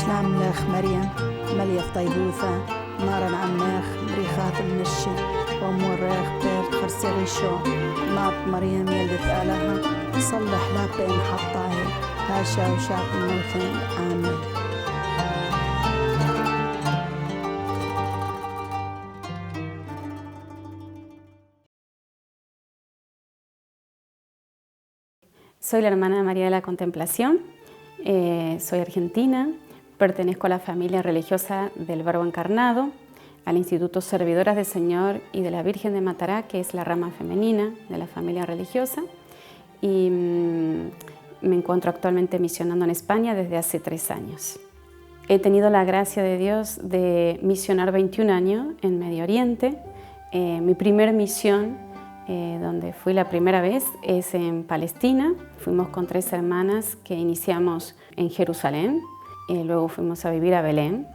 شلام لخ مريم مليخ طيبوثة نارا عماخ مريخات المشي وموريخ بير خرسيغي شو مات مريم يلدت آلها صلح لا بين حطاهي هاشا وشاق الموثن آمين. Soy la hermana María de la Contemplación, soy argentina, pertenezco a la familia religiosa del Verbo Encarnado, al Instituto Servidoras del Señor y de la Virgen de Matará, que es la rama femenina de la familia religiosa, y me encuentro actualmente misionando en España desde hace 3 años. He tenido la gracia de Dios de misionar 21 años en Medio Oriente. Mi primera misión, donde fui la primera vez, es en Palestina. Fuimos con 3 hermanas que iniciamos en Jerusalén, luego fuimos a vivir a Belén.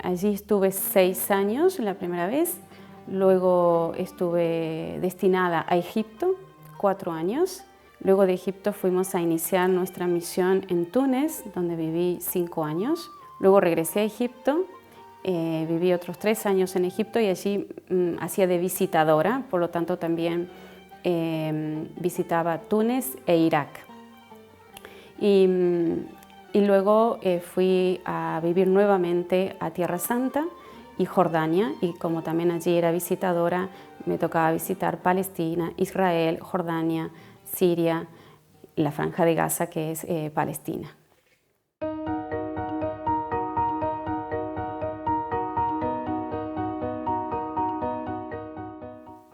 Allí estuve 6 años la primera vez, luego estuve destinada a Egipto 4 años. Luego de Egipto fuimos a iniciar nuestra misión en Túnez, donde viví 5 años. Luego regresé a Egipto, viví otros 3 años en Egipto y allí hacía de visitadora, por lo tanto también visitaba Túnez e Irak. Y luego fui a vivir nuevamente a Tierra Santa y Jordania, y como también allí era visitadora, me tocaba visitar Palestina, Israel, Jordania, Siria, la Franja de Gaza, que es Palestina.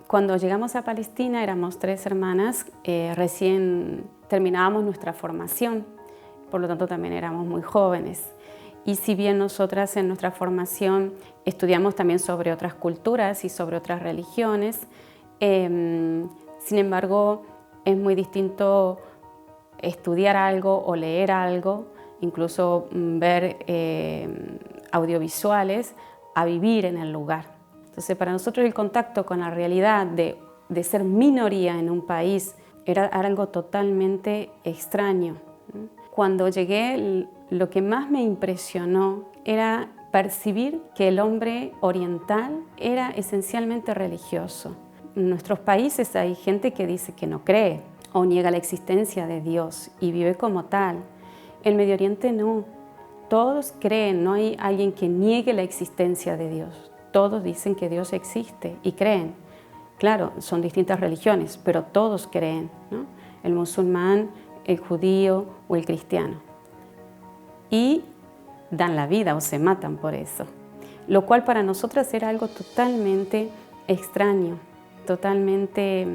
Cuando llegamos a Palestina éramos 3 hermanas, recién terminábamos nuestra formación, por lo tanto también éramos muy jóvenes. Y si bien nosotras en nuestra formación estudiamos también sobre otras culturas y sobre otras religiones, sin embargo es muy distinto estudiar algo o leer algo, incluso ver audiovisuales, a vivir en el lugar. Entonces, para nosotros el contacto con la realidad de ser minoría en un país era algo totalmente extraño. Cuando llegué, lo que más me impresionó era percibir que el hombre oriental era esencialmente religioso. En nuestros países hay gente que dice que no cree o niega la existencia de Dios y vive como tal. En Medio Oriente no. Todos creen, no hay alguien que niegue la existencia de Dios. Todos dicen que Dios existe y creen. Claro, son distintas religiones, pero todos creen, ¿no? El musulmán, el judío o el cristiano. Y dan la vida o se matan por eso. Lo cual para nosotras era algo totalmente extraño, totalmente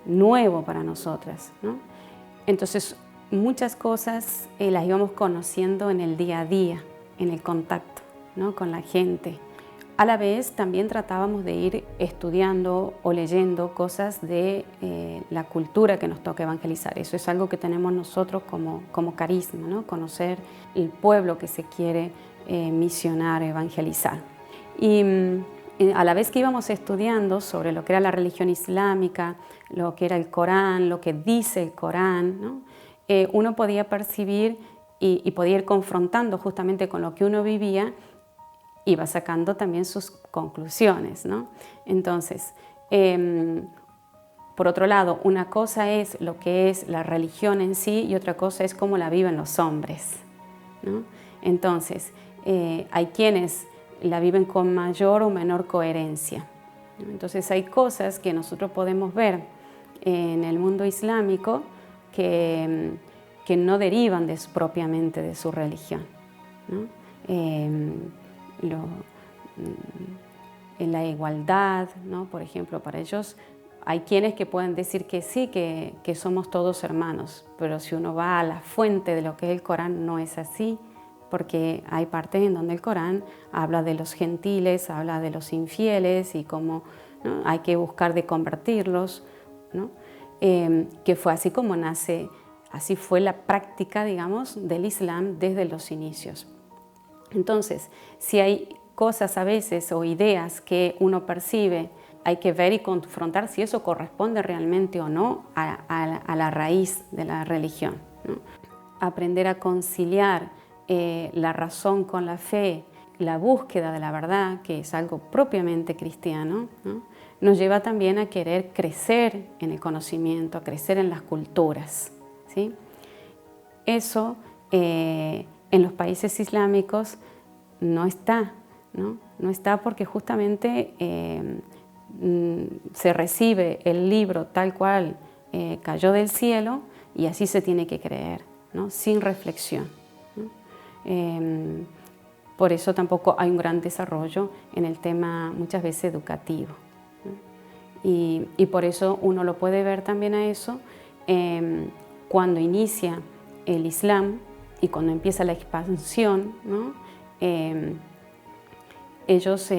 nuevo para nosotras, ¿no? Entonces, muchas cosas las íbamos conociendo en el día a día, en el contacto, ¿no? Con la gente. A la vez también tratábamos de ir estudiando o leyendo cosas de la cultura que nos toca evangelizar. Eso es algo que tenemos nosotros como carisma, ¿no? Conocer el pueblo que se quiere misionar, evangelizar. Y a la vez que íbamos estudiando sobre lo que era la religión islámica, lo que era el Corán, lo que dice el Corán, ¿no? Uno podía percibir y podía ir confrontando justamente con lo que uno vivía, iba sacando también sus conclusiones, ¿no? Entonces, por otro lado, una cosa es lo que es la religión en sí y otra cosa es cómo la viven los hombres, ¿no? Entonces, hay quienes la viven con mayor o menor coherencia, ¿no? Entonces, hay cosas que nosotros podemos ver en el mundo islámico que no derivan propiamente de su religión, ¿no? En la igualdad, ¿no? Por ejemplo, para ellos hay quienes que pueden decir que sí, que somos todos hermanos, pero si uno va a la fuente de lo que es el Corán no es así, porque hay partes en donde el Corán habla de los gentiles, habla de los infieles y cómo, ¿no? Hay que buscar de convertirlos, ¿no? Que fue así como nace, así fue la práctica, digamos, del Islam desde los inicios. Entonces, si hay cosas a veces o ideas que uno percibe, hay que ver y confrontar si eso corresponde realmente o no a la raíz de la religión, ¿no? Aprender a conciliar la razón con la fe, la búsqueda de la verdad, que es algo propiamente cristiano, ¿no? Nos lleva también a querer crecer en el conocimiento, a crecer en las culturas, ¿sí? Eso en los países islámicos no está, ¿no? No está porque justamente se recibe el libro tal cual cayó del cielo y así se tiene que creer, ¿no? Sin reflexión, ¿no? Por eso tampoco hay un gran desarrollo en el tema muchas veces educativo, ¿no? Y por eso uno lo puede ver también a eso cuando inicia el Islam y cuando empieza la expansión, ¿no? Ellos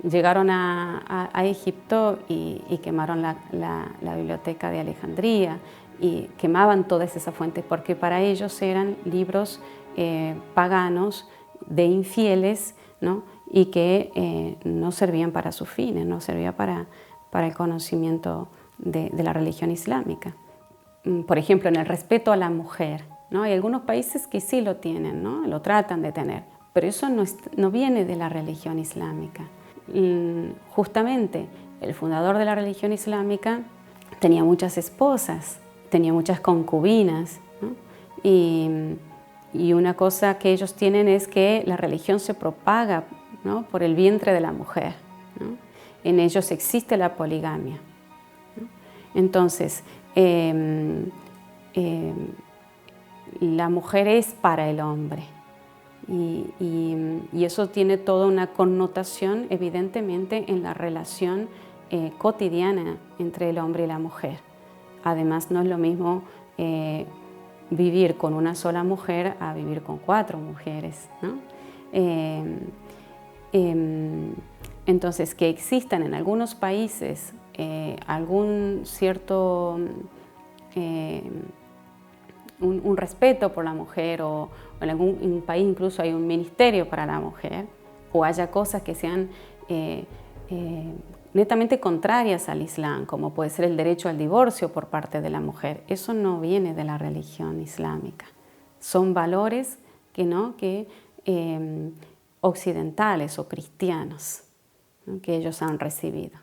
llegaron a Egipto y quemaron la biblioteca de Alejandría y quemaban todas esas fuentes porque para ellos eran libros paganos de infieles, ¿no? Y que no servían para sus fines, no servía para el conocimiento de la religión islámica. Por ejemplo, en el respeto a la mujer, ¿no? Hay algunos países que sí lo tienen, ¿no? Lo tratan de tener, pero eso no viene de la religión islámica. Justamente el fundador de la religión islámica tenía muchas esposas, tenía muchas concubinas, ¿no? Y una cosa que ellos tienen es que la religión se propaga, ¿no? Por el vientre de la mujer, ¿no? En ellos existe la poligamia, ¿no? Entonces, la mujer es para el hombre y eso tiene toda una connotación evidentemente en la relación cotidiana entre el hombre y la mujer. Además, no es lo mismo vivir con una sola mujer a vivir con 4 mujeres, ¿no? Entonces, que existan en algunos países algún cierto un respeto por la mujer o en algún país incluso hay un ministerio para la mujer o haya cosas que sean netamente contrarias al Islam, como puede ser el derecho al divorcio por parte de la mujer. Eso no viene de la religión islámica. Son valores que occidentales o cristianos, ¿no? Que ellos han recibido.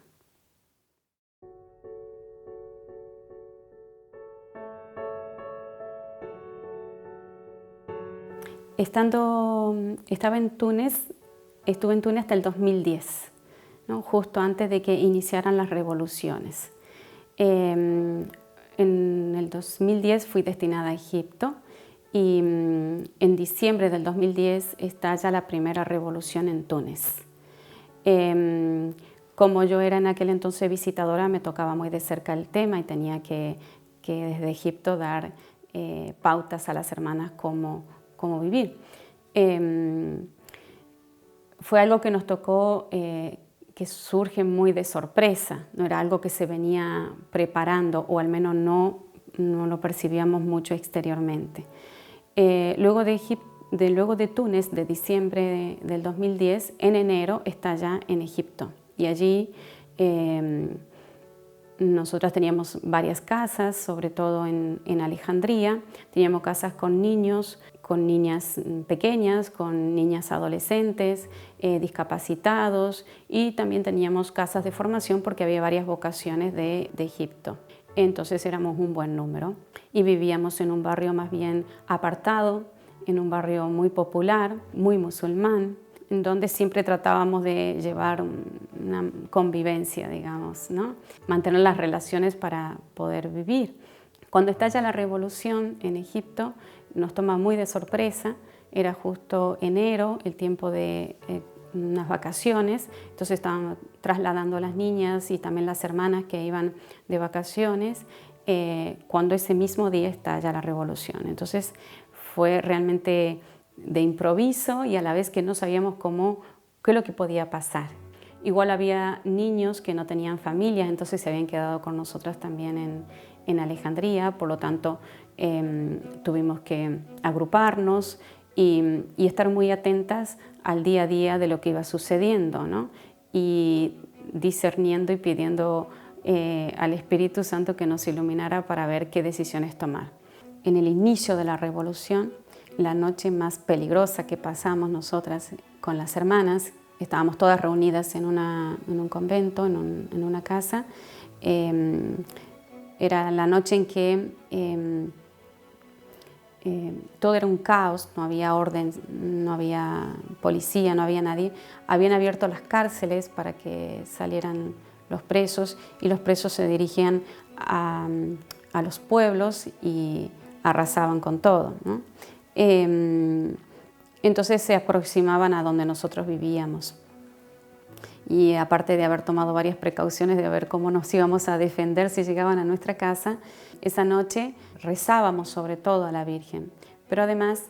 Estuve en Túnez hasta el 2010. ¿No? Justo antes de que iniciaran las revoluciones. En el 2010 fui destinada a Egipto y en diciembre del 2010 estalla la primera revolución en Túnez. Como yo era en aquel entonces visitadora, me tocaba muy de cerca el tema y tenía que desde Egipto dar pautas a las hermanas cómo vivir. Fue algo que nos tocó que surge muy de sorpresa, no era algo que se venía preparando o al menos no lo percibíamos mucho exteriormente. Luego de Túnez, de diciembre del 2010, en enero estalla en Egipto y allí nosotras teníamos varias casas, sobre todo en Alejandría, teníamos casas con niños, con niñas pequeñas, con niñas adolescentes, discapacitados y también teníamos casas de formación porque había varias vocaciones de Egipto. Entonces éramos un buen número y vivíamos en un barrio más bien apartado, en un barrio muy popular, muy musulmán, en donde siempre tratábamos de llevar una convivencia, digamos, ¿no? Mantener las relaciones para poder vivir. Cuando estalla la revolución en Egipto, nos toma muy de sorpresa, era justo enero, el tiempo de unas vacaciones, entonces estaban trasladando a las niñas y también las hermanas que iban de vacaciones, cuando ese mismo día estalla la revolución. Entonces fue realmente de improviso y a la vez que no sabíamos qué es lo que podía pasar. Igual había niños que no tenían familias, entonces se habían quedado con nosotras también en Alejandría, por lo tanto tuvimos que agruparnos y estar muy atentas al día a día de lo que iba sucediendo, ¿no? Y discerniendo y pidiendo al Espíritu Santo que nos iluminara para ver qué decisiones tomar. En el inicio de la revolución, la noche más peligrosa que pasamos nosotras con las hermanas. Estábamos todas reunidas en un convento, en una casa. Era la noche en que todo era un caos, no había orden, no había policía, no había nadie. Habían abierto las cárceles para que salieran los presos y los presos se dirigían a los pueblos y arrasaban con todo, ¿no? Entonces se aproximaban a donde nosotros vivíamos. Y aparte de haber tomado varias precauciones de ver cómo nos íbamos a defender si llegaban a nuestra casa, esa noche rezábamos sobre todo a la Virgen. Pero además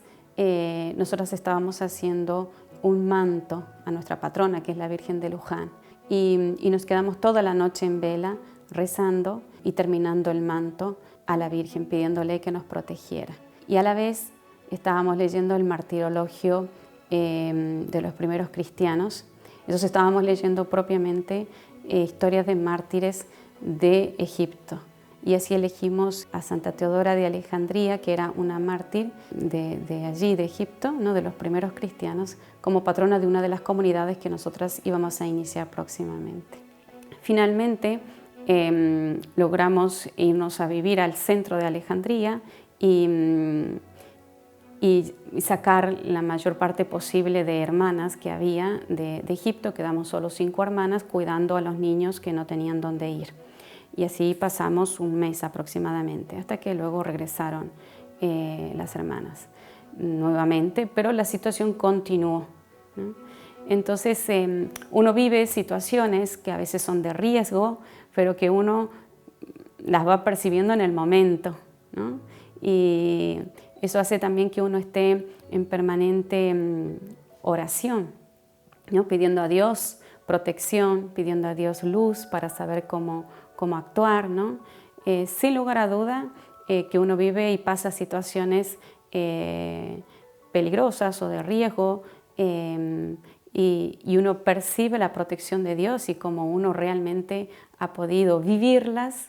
nosotros estábamos haciendo un manto a nuestra patrona, que es la Virgen de Luján. Y nos quedamos toda la noche en vela rezando y terminando el manto a la Virgen, pidiéndole que nos protegiera. Y a la vez estábamos leyendo el martirologio de los primeros cristianos. Entonces estábamos leyendo propiamente historias de mártires de Egipto. Y así elegimos a Santa Teodora de Alejandría, que era una mártir de allí, de Egipto, ¿no? De los primeros cristianos, como patrona de una de las comunidades que nosotras íbamos a iniciar próximamente. Finalmente logramos irnos a vivir al centro de Alejandría y sacar la mayor parte posible de hermanas que había de Egipto. Quedamos solo 5 hermanas cuidando a los niños que no tenían dónde ir. Y así pasamos un mes aproximadamente, hasta que luego regresaron las hermanas nuevamente, pero la situación continuó, ¿no? Entonces uno vive situaciones que a veces son de riesgo, pero que uno las va percibiendo en el momento, ¿no? Y eso hace también que uno esté en permanente oración, ¿no? Pidiendo a Dios protección, pidiendo a Dios luz para saber cómo actuar, ¿no? Sin lugar a duda que uno vive y pasa situaciones peligrosas o de riesgo y uno percibe la protección de Dios y cómo uno realmente ha podido vivirlas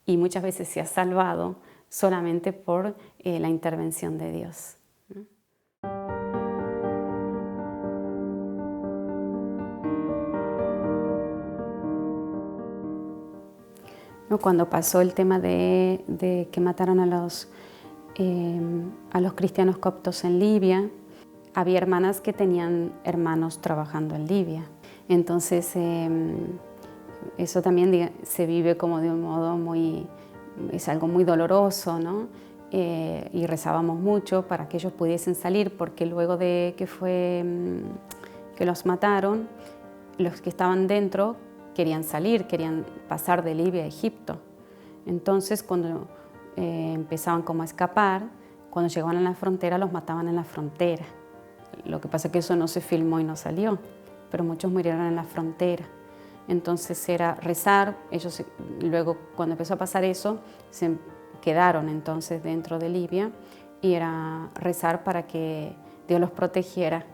y muchas veces se ha salvado solamente por la intervención de Dios, ¿no? Cuando pasó el tema de que mataron a los cristianos coptos en Libia, había hermanas que tenían hermanos trabajando en Libia. Entonces, eso también se vive como de un modo es algo muy doloroso, ¿no? Y rezábamos mucho para que ellos pudiesen salir, porque luego de que los mataron, los que estaban dentro querían salir, querían pasar de Libia a Egipto. Entonces, cuando empezaban como a escapar, cuando llegaban a la frontera, los mataban en la frontera. Lo que pasa es que eso no se filmó y no salió, pero muchos murieron en la frontera. Entonces era rezar, ellos luego cuando empezó a pasar eso, se quedaron entonces dentro de Libia y era rezar para que Dios los protegiera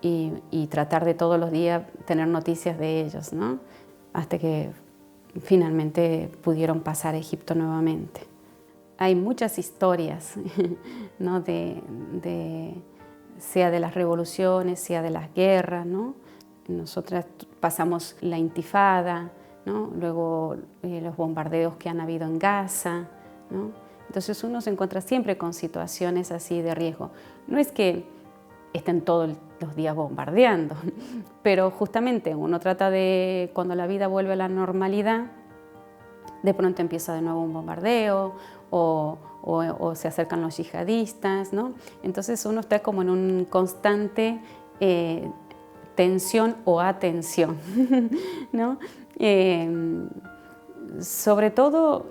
y tratar de todos los días tener noticias de ellos, ¿no? Hasta que finalmente pudieron pasar a Egipto nuevamente. Hay muchas historias, ¿no? Sea de las revoluciones, sea de las guerras, ¿no? Nosotras pasamos la intifada, ¿no? Luego los bombardeos que han habido en Gaza, ¿no? Entonces uno se encuentra siempre con situaciones así de riesgo. No es que estén todos los días bombardeando, pero justamente uno trata de, cuando la vida vuelve a la normalidad, de pronto empieza de nuevo un bombardeo o se acercan los yihadistas, ¿no? Entonces uno está como en un constante tensión o atención, ¿no? Sobre todo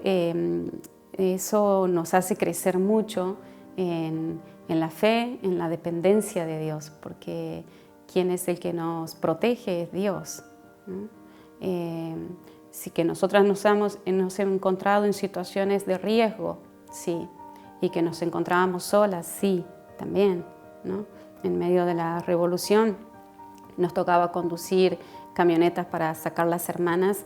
eso nos hace crecer mucho en la fe, en la dependencia de Dios, porque quien es el que nos protege es Dios, ¿no? Sí que nosotras nos hemos encontrado en situaciones de riesgo, sí, y que nos encontrábamos solas, sí, también, ¿no? En medio de la revolución nos tocaba conducir camionetas para sacar las hermanas,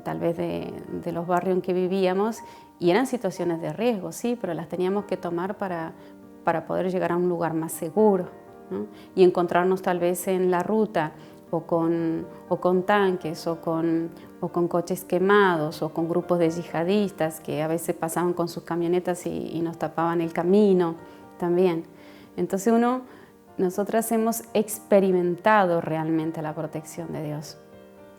tal vez de los barrios en que vivíamos, y eran situaciones de riesgo, sí, pero las teníamos que tomar para para poder llegar a un lugar más seguro, ¿no? Y encontrarnos tal vez en la ruta o con tanques o con coches quemados o con grupos de yihadistas que a veces pasaban con sus camionetas y nos tapaban el camino también. Entonces nosotras hemos experimentado realmente la protección de Dios,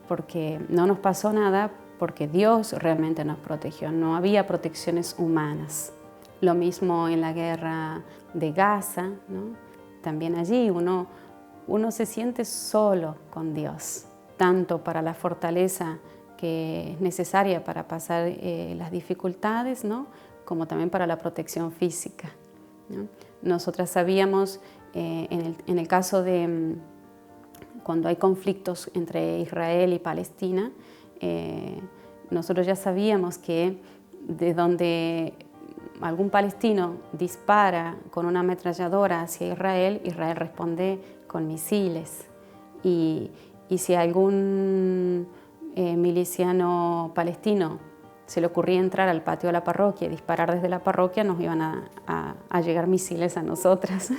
porque no nos pasó nada, porque Dios realmente nos protegió, no había protecciones humanas. Lo mismo en la guerra de Gaza, ¿no? También allí uno se siente solo con Dios, tanto para la fortaleza que es necesaria para pasar las dificultades, ¿no? Como también para la protección física, ¿no? Nosotras sabíamos, en el caso de cuando hay conflictos entre Israel y Palestina, nosotros ya sabíamos que de donde algún palestino dispara con una ametralladora hacia Israel, Israel responde con misiles. Y si algún miliciano palestino se le ocurría entrar al patio de la parroquia y disparar desde la parroquia, nos iban a llegar misiles a nosotras.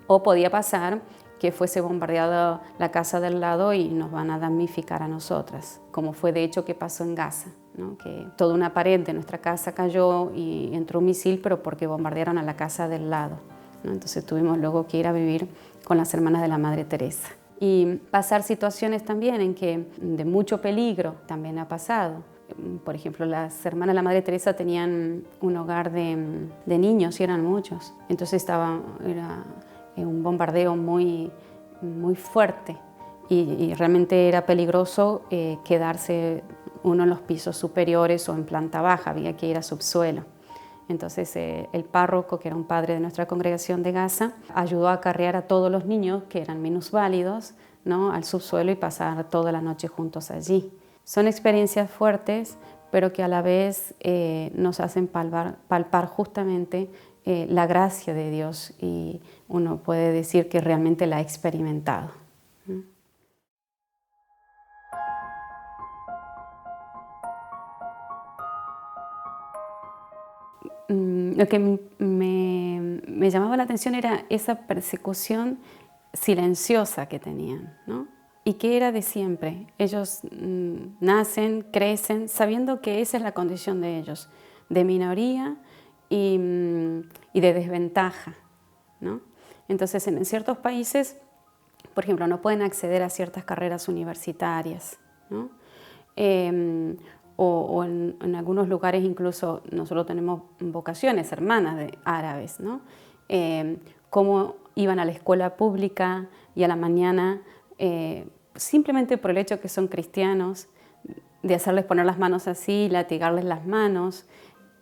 O podía pasar que fuese bombardeada la casa del lado y nos van a damnificar a nosotras, como fue de hecho que pasó en Gaza, ¿no? Que toda una pared de nuestra casa cayó y entró un misil, pero porque bombardearon a la casa del lado, ¿no? Entonces tuvimos luego que ir a vivir con las hermanas de la Madre Teresa. Y pasar situaciones también en que de mucho peligro también ha pasado. Por ejemplo, las hermanas de la Madre Teresa tenían un hogar de niños y eran muchos. Entonces era un bombardeo muy fuerte y realmente era peligroso quedarse uno en los pisos superiores o en planta baja, había que ir a subsuelo. Entonces el párroco, que era un padre de nuestra congregación de Gaza, ayudó a acarrear a todos los niños que eran minusválidos, ¿no? Al subsuelo y pasar toda la noche juntos allí. Son experiencias fuertes, pero que a la vez nos hacen palpar justamente la gracia de Dios, y uno puede decir que realmente la ha experimentado. Lo que me llamaba la atención era esa persecución silenciosa que tenían, ¿no? Y que era de siempre. Ellos nacen, crecen, sabiendo que esa es la condición de ellos, de minoría y de desventaja, ¿no? Entonces, en ciertos países, por ejemplo, no pueden acceder a ciertas carreras universitarias, ¿no? O en algunos lugares incluso nosotros tenemos vocaciones, hermanas de árabes, ¿no? Cómo iban a la escuela pública y a la mañana, simplemente por el hecho que son cristianos, de hacerles poner las manos así, latigarles las manos,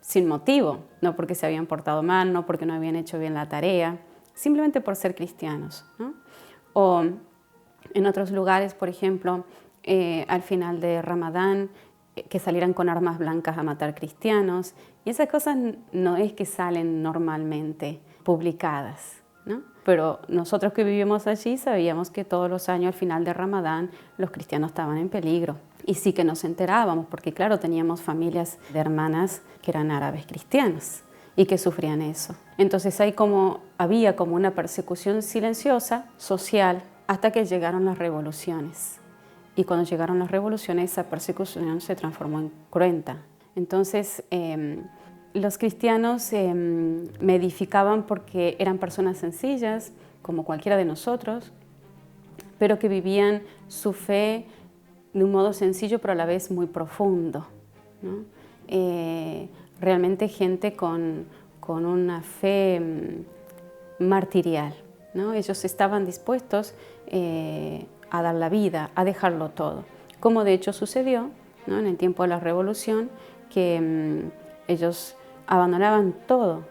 sin motivo, no porque se habían portado mal, no porque no habían hecho bien la tarea, simplemente por ser cristianos, ¿no? O en otros lugares, por ejemplo, al final de Ramadán, que salieran con armas blancas a matar cristianos, y esas cosas no es que salen normalmente publicadas, ¿no? Pero nosotros que vivimos allí sabíamos que todos los años al final de Ramadán los cristianos estaban en peligro. Y sí que nos enterábamos, porque claro, teníamos familias de hermanas que eran árabes cristianos y que sufrían eso. Entonces había como una persecución silenciosa, social, hasta que llegaron las revoluciones. Y cuando llegaron las revoluciones, esa persecución se transformó en cruenta. Entonces, los cristianos me edificaban porque eran personas sencillas, como cualquiera de nosotros, pero que vivían su fe de un modo sencillo, pero a la vez muy profundo, ¿no? Realmente gente con una fe martirial, ¿no? Ellos estaban dispuestos a dar la vida, a dejarlo todo, como de hecho sucedió, ¿no? En el tiempo de la Revolución, que ellos abandonaban todo,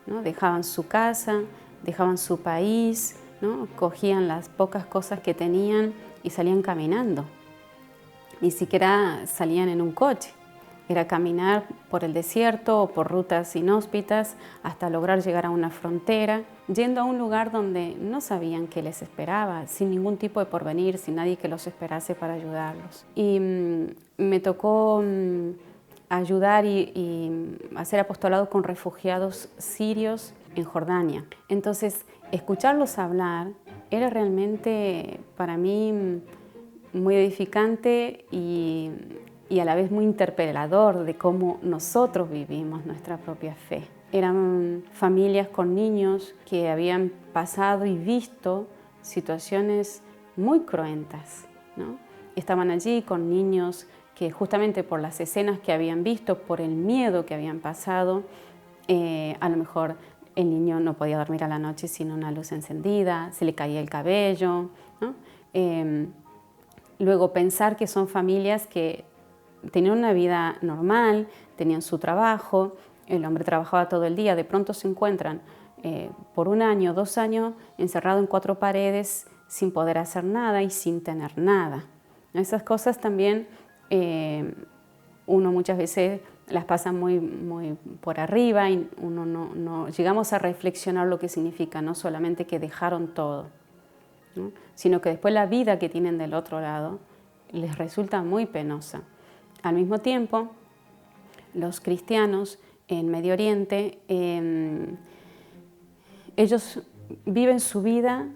¿no? Dejaban su casa, dejaban su país, ¿no? Cogían las pocas cosas que tenían y salían caminando. Ni siquiera salían en un coche, era caminar por el desierto o por rutas inhóspitas hasta lograr llegar a una frontera, yendo a un lugar donde no sabían qué les esperaba, sin ningún tipo de porvenir, sin nadie que los esperase para ayudarlos. Y me tocó ayudar y hacer apostolado con refugiados sirios en Jordania. Entonces, escucharlos hablar era realmente para mí muy edificante y a la vez muy interpelador de cómo nosotros vivimos nuestra propia fe. Eran familias con niños que habían pasado y visto situaciones muy cruentas, ¿no? Estaban allí con niños que justamente por las escenas que habían visto, por el miedo que habían pasado, a lo mejor el niño no podía dormir a la noche sin una luz encendida, se le caía el cabello, ¿no? Luego pensar que son familias que tenían una vida normal, tenían su trabajo, el hombre trabajaba todo el día, de pronto se encuentran por 1 año, 2 años encerrado en 4 paredes sin poder hacer nada y sin tener nada. Esas cosas también uno muchas veces las pasa muy por arriba y uno no llegamos a reflexionar lo que significa, no solamente que dejaron todo, ¿no? Sino que después la vida que tienen del otro lado les resulta muy penosa. Al mismo tiempo, los cristianos en Medio Oriente, ellos viven su vida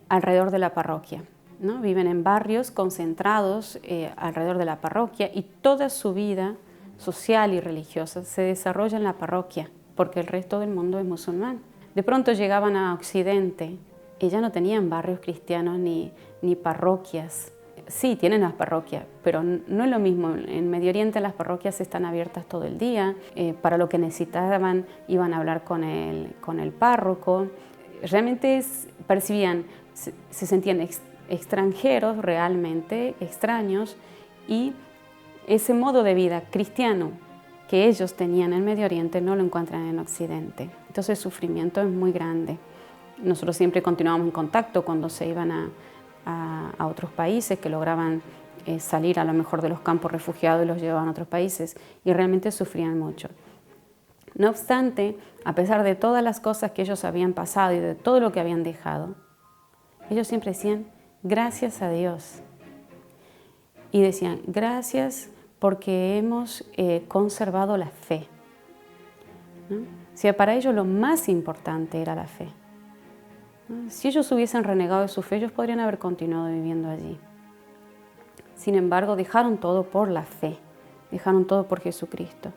alrededor de la parroquia, ¿no? Viven en barrios concentrados alrededor de la parroquia y toda su vida social y religiosa se desarrolla en la parroquia, porque el resto del mundo es musulmán. De pronto llegaban a Occidente y ya no tenían barrios cristianos ni parroquias. Sí, tienen las parroquias, pero no es lo mismo. En Medio Oriente las parroquias están abiertas todo el día. Para lo que necesitaban iban a hablar con el párroco. Realmente percibían, se sentían extranjeros realmente, extraños, y ese modo de vida cristiano que ellos tenían en Medio Oriente no lo encuentran en Occidente. Entonces el sufrimiento es muy grande. Nosotros siempre continuábamos en contacto cuando se iban a otros países, que lograban salir a lo mejor de los campos refugiados y los llevaban a otros países, y realmente sufrían mucho. No obstante, a pesar de todas las cosas que ellos habían pasado y de todo lo que habían dejado, ellos siempre decían, gracias a Dios. Y decían, gracias porque hemos conservado la fe, ¿no? O sea, para ellos lo más importante era la fe, ¿no? Si ellos hubiesen renegado de su fe, ellos podrían haber continuado viviendo allí. Sin embargo, dejaron todo por la fe, dejaron todo por Jesucristo.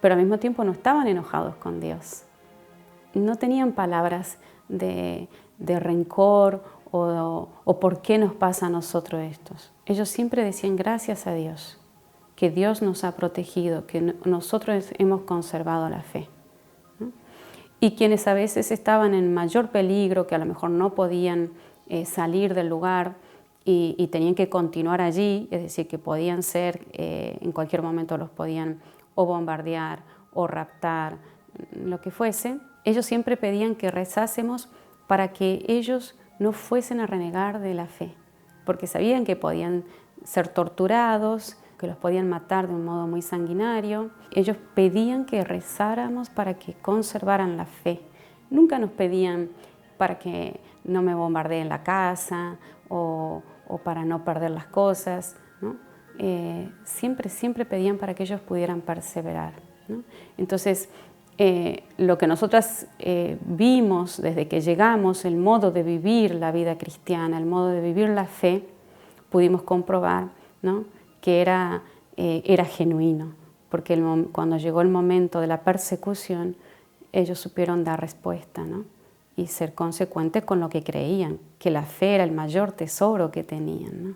Pero al mismo tiempo no estaban enojados con Dios. No tenían palabras de rencor o por qué nos pasa a nosotros estos. Ellos siempre decían gracias a Dios, que Dios nos ha protegido, que nosotros hemos conservado la fe, ¿no? Y quienes a veces estaban en mayor peligro, que a lo mejor no podían salir del lugar y tenían que continuar allí, es decir, que podían ser, en cualquier momento los podían o bombardear o raptar, lo que fuese, ellos siempre pedían que rezásemos para que ellos no fuesen a renegar de la fe, porque sabían que podían ser torturados, que los podían matar de un modo muy sanguinario. Ellos pedían que rezáramos para que conservaran la fe. Nunca nos pedían para que no me bombardeen la casa o para no perder las cosas, ¿no? Siempre pedían para que ellos pudieran perseverar, ¿no? Entonces, lo que nosotras vimos desde que llegamos, el modo de vivir la vida cristiana, el modo de vivir la fe, pudimos comprobar, ¿no?, que era genuino, porque cuando llegó el momento de la persecución, ellos supieron dar respuesta, ¿no?, y ser consecuentes con lo que creían, que la fe era el mayor tesoro que tenían, ¿no?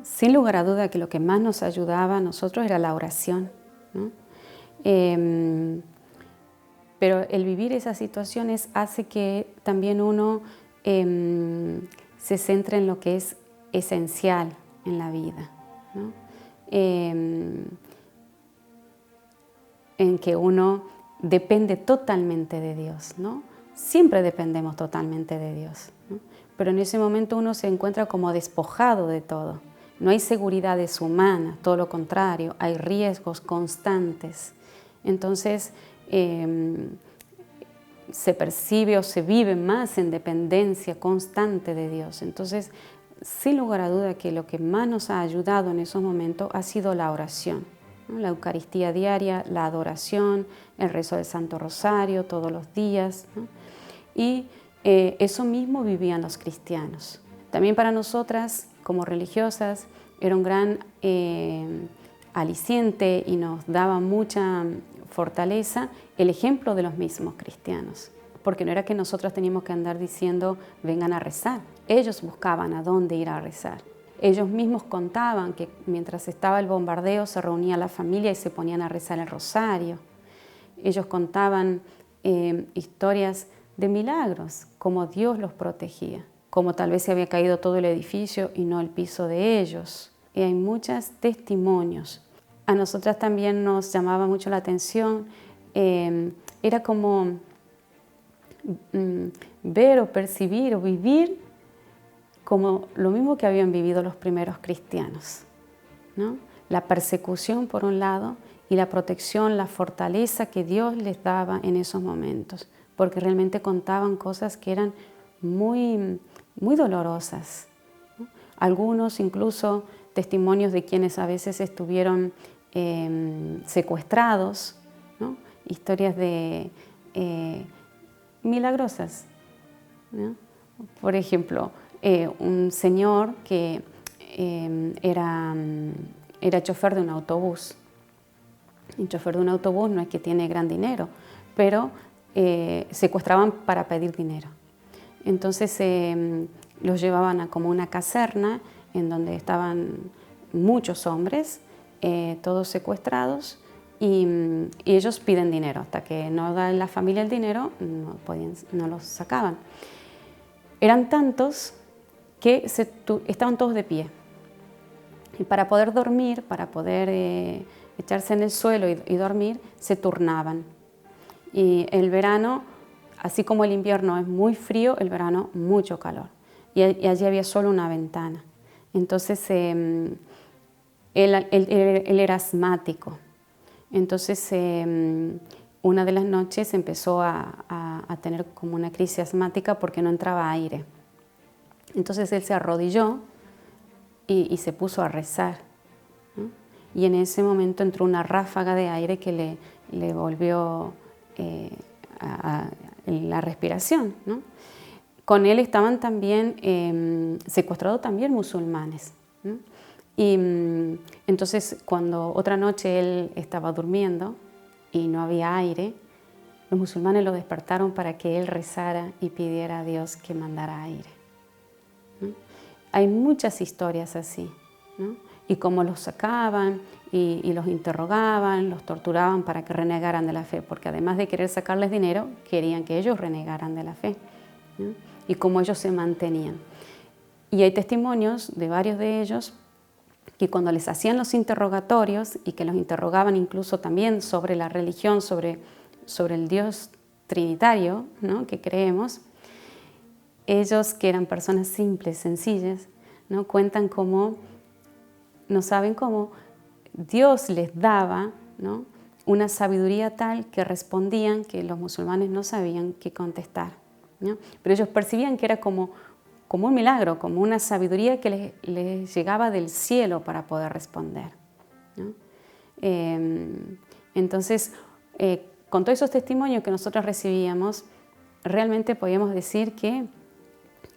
Sin lugar a duda que lo que más nos ayudaba a nosotros era la oración, ¿no? Pero el vivir esas situaciones hace que también uno se centre en lo que es esencial en la vida, ¿no? En que uno depende totalmente de Dios, ¿no? Siempre dependemos totalmente de Dios, ¿no? Pero en ese momento uno se encuentra como despojado de todo. No hay seguridades humanas, todo lo contrario, hay riesgos constantes. Entonces, se percibe o se vive más en dependencia constante de Dios. Entonces, sin lugar a duda que lo que más nos ha ayudado en esos momentos ha sido la oración, ¿no? La Eucaristía diaria, la adoración, el rezo del Santo Rosario todos los días, ¿no? Y eso mismo vivían los cristianos. También para nosotras, como religiosas, era un gran aliciente y nos daba mucha fortaleza el ejemplo de los mismos cristianos. Porque no era que nosotros teníamos que andar diciendo, vengan a rezar. Ellos buscaban a dónde ir a rezar. Ellos mismos contaban que mientras estaba el bombardeo se reunía la familia y se ponían a rezar el rosario. Ellos contaban historias de milagros, como Dios los protegía, como tal vez se había caído todo el edificio y no el piso de ellos. Y hay muchos testimonios. A nosotras también nos llamaba mucho la atención, era como ver o percibir o vivir como lo mismo que habían vivido los primeros cristianos, ¿no? La persecución por un lado y la protección, la fortaleza que Dios les daba en esos momentos, porque realmente contaban cosas que eran muy, muy dolorosas, ¿no? Algunos incluso testimonios de quienes a veces estuvieron secuestrados, ¿no? Historias de milagrosas, ¿no? Por ejemplo, un señor que era chofer de un autobús. El chofer de un autobús no es que tiene gran dinero, pero secuestraban para pedir dinero. Entonces los llevaban a como una caserna en donde estaban muchos hombres, todos secuestrados, y ellos piden dinero. Hasta que no da la familia el dinero, no los sacaban. Eran tantos que estaban todos de pie. Y para poder dormir, para poder echarse en el suelo y dormir, se turnaban. Y el verano, así como el invierno es muy frío, el verano mucho calor. Y allí había solo una ventana. Entonces él era asmático. Entonces una de las noches empezó a tener como una crisis asmática porque no entraba aire. Entonces él se arrodilló y se puso a rezar, ¿no? Y en ese momento entró una ráfaga de aire que le volvió la respiración, ¿no? Con él estaban también secuestrados también musulmanes, ¿no? Y entonces cuando otra noche él estaba durmiendo y no había aire, los musulmanes lo despertaron para que él rezara y pidiera a Dios que mandara aire, ¿no? Hay muchas historias así, ¿no? Y cómo los sacaban y los interrogaban, los torturaban para que renegaran de la fe, porque además de querer sacarles dinero, querían que ellos renegaran de la fe, ¿no? Y cómo ellos se mantenían. Y hay testimonios de varios de ellos que cuando les hacían los interrogatorios y que los interrogaban incluso también sobre la religión, sobre el Dios trinitario, ¿no? Que creemos, ellos, que eran personas simples, sencillas, ¿no? Cuentan cómo, no saben cómo, Dios les daba, ¿no? Una sabiduría tal que respondían que los musulmanes no sabían qué contestar, ¿no? Pero ellos percibían que era como un milagro, como una sabiduría que les llegaba del cielo para poder responder, ¿no? Entonces, con todos esos testimonios que nosotros recibíamos, realmente podíamos decir que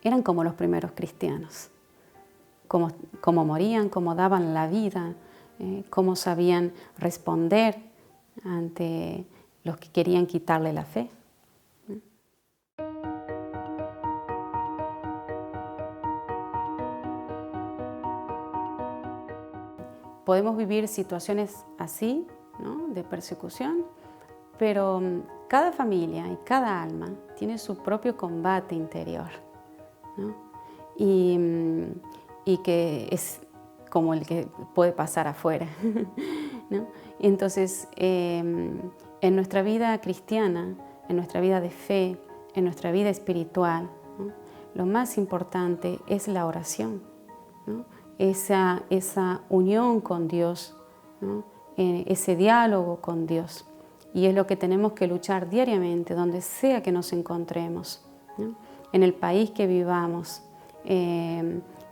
eran como los primeros cristianos, cómo morían, cómo daban la vida, cómo sabían responder ante los que querían quitarle la fe. Podemos vivir situaciones así, ¿no? De persecución, pero cada familia y cada alma tiene su propio combate interior, ¿no? Y que es como el que puede pasar afuera, ¿no? Y entonces, en nuestra vida cristiana, en nuestra vida de fe, en nuestra vida espiritual, ¿no? Lo más importante es la oración, ¿no? Esa unión con Dios, ¿no? Ese diálogo con Dios. Y es lo que tenemos que luchar diariamente, donde sea que nos encontremos, ¿no? En el país que vivamos,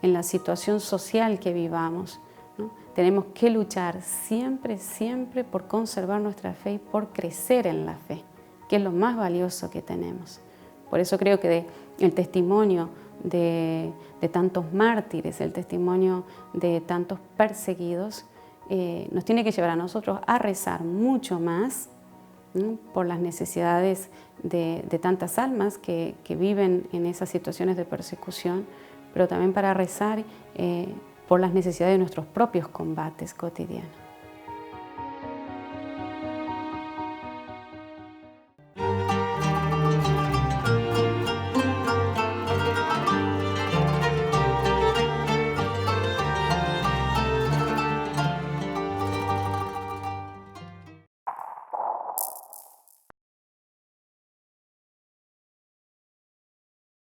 en la situación social que vivamos, ¿no? Tenemos que luchar siempre, siempre por conservar nuestra fe y por crecer en la fe, que es lo más valioso que tenemos. Por eso creo que el testimonio de tantos mártires, el testimonio de tantos perseguidos, nos tiene que llevar a nosotros a rezar mucho más, ¿no?, por las necesidades de tantas almas que viven en esas situaciones de persecución, pero también para rezar por las necesidades de nuestros propios combates cotidianos.